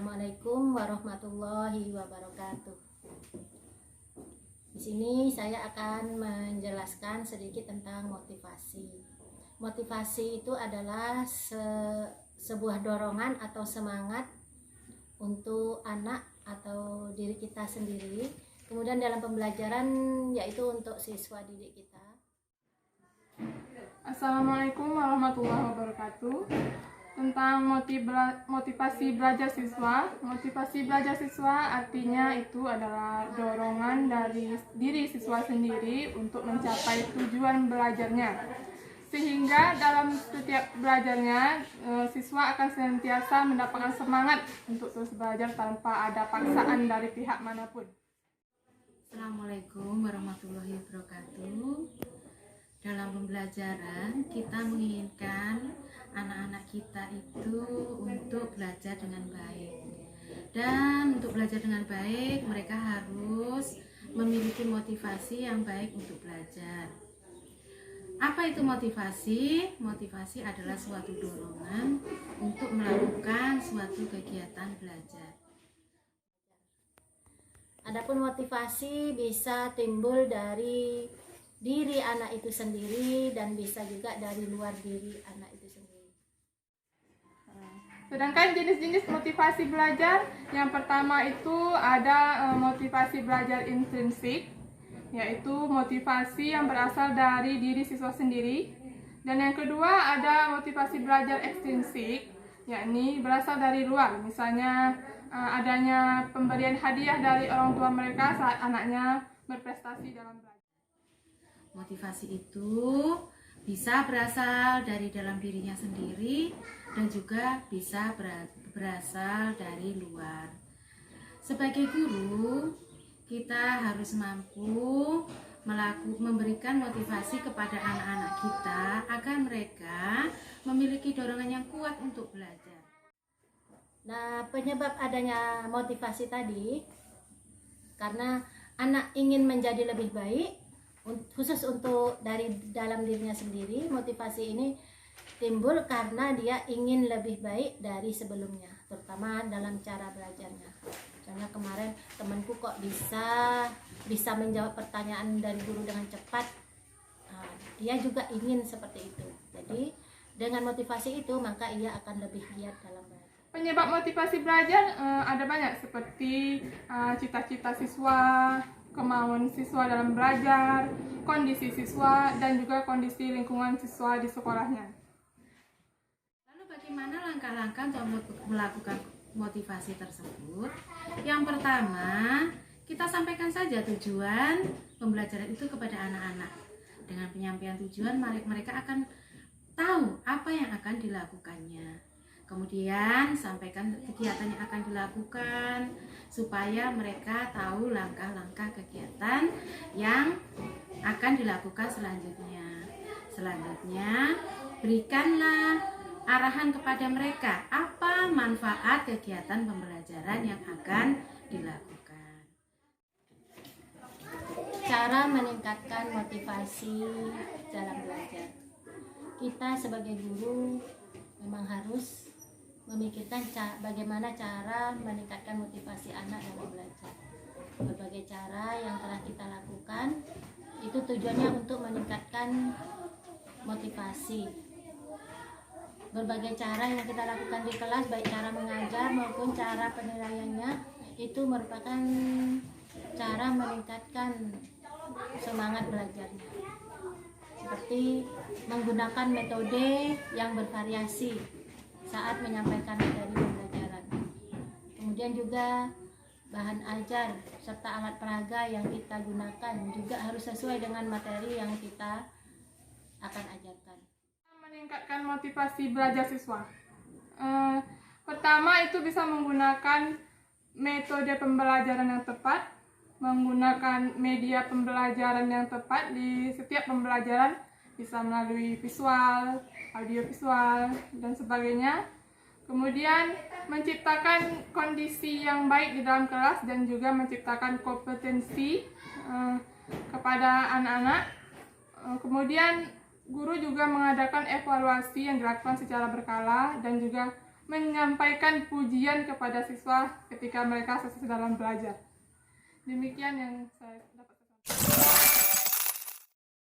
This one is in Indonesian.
Assalamualaikum warahmatullahi wabarakatuh. Di sini saya akan menjelaskan sedikit tentang motivasi. Motivasi itu adalah sebuah dorongan atau semangat untuk anak atau diri kita sendiri. Kemudian dalam pembelajaran yaitu untuk siswa didik kita. Assalamualaikum warahmatullahi wabarakatuh. Tentang motivasi belajar siswa. Motivasi belajar siswa artinya itu adalah dorongan dari diri siswa sendiri untuk mencapai tujuan belajarnya. Sehingga dalam setiap belajarnya, siswa akan senantiasa mendapatkan semangat untuk terus belajar tanpa ada paksaan dari pihak manapun. Assalamualaikum warahmatullahi wabarakatuh. Dalam pembelajaran, kita menginginkan anak-anak kita itu untuk belajar dengan baik. Dan untuk belajar dengan baik, mereka harus memiliki motivasi yang baik untuk belajar. Apa itu motivasi? Motivasi adalah suatu dorongan untuk melakukan suatu kegiatan belajar. Adapun motivasi bisa timbul dari diri anak itu sendiri dan bisa juga dari luar diri anak itu sendiri. Sedangkan jenis-jenis motivasi belajar, yang pertama itu ada motivasi belajar intrinsik, yaitu motivasi yang berasal dari diri siswa sendiri. Dan yang kedua ada motivasi belajar ekstrinsik, yakni berasal dari luar, misalnya adanya pemberian hadiah dari orang tua mereka saat anaknya berprestasi dalam belajar. Motivasi itu bisa berasal dari dalam dirinya sendiri dan juga bisa berasal dari luar. Sebagai guru, kita harus mampu memberikan motivasi kepada anak-anak kita agar mereka memiliki dorongan yang kuat untuk belajar. Nah, penyebab adanya motivasi tadi karena anak ingin menjadi lebih baik, khusus untuk dari dalam dirinya sendiri. Motivasi ini timbul karena dia ingin lebih baik dari sebelumnya, terutama dalam cara belajarnya. Misalnya kemarin temanku kok bisa menjawab pertanyaan dari guru dengan cepat, dia juga ingin seperti itu. Jadi dengan motivasi itu maka ia akan lebih giat dalam belajar. Penyebab motivasi belajar ada banyak, seperti cita-cita siswa, kemauan siswa dalam belajar, kondisi siswa, dan juga kondisi lingkungan siswa di sekolahnya. Lalu bagaimana langkah-langkah untuk melakukan motivasi tersebut? Yang pertama, kita sampaikan saja tujuan pembelajaran itu kepada anak-anak. Dengan penyampaian tujuan, mereka akan tahu apa yang akan dilakukannya. Kemudian sampaikan kegiatan yang akan dilakukan supaya mereka tahu langkah-langkah kegiatan yang akan dilakukan selanjutnya. Selanjutnya, berikanlah arahan kepada mereka apa manfaat kegiatan pembelajaran yang akan dilakukan. Cara meningkatkan motivasi dalam belajar. Kita sebagai guru memang harus memikirkan bagaimana cara meningkatkan motivasi anak dalam belajar. Berbagai cara yang telah kita lakukan itu tujuannya untuk meningkatkan motivasi. Berbagai cara yang kita lakukan di kelas, baik cara mengajar maupun cara penilaiannya, itu merupakan cara meningkatkan semangat belajarnya. Seperti menggunakan metode yang bervariasi saat menyampaikan materi pembelajaran. Kemudian juga bahan ajar serta alat peraga yang kita gunakan juga harus sesuai dengan materi yang kita akan ajarkan. Meningkatkan motivasi belajar siswa. Pertama itu bisa menggunakan metode pembelajaran yang tepat, menggunakan media pembelajaran yang tepat di setiap pembelajaran, bisa melalui visual, audiovisual, dan sebagainya. Kemudian menciptakan kondisi yang baik di dalam kelas dan juga menciptakan kompetensi kepada anak-anak. Kemudian guru juga mengadakan evaluasi yang dilakukan secara berkala dan juga menyampaikan pujian kepada siswa ketika mereka sukses dalam belajar. Demikian yang saya dapat sampaikan.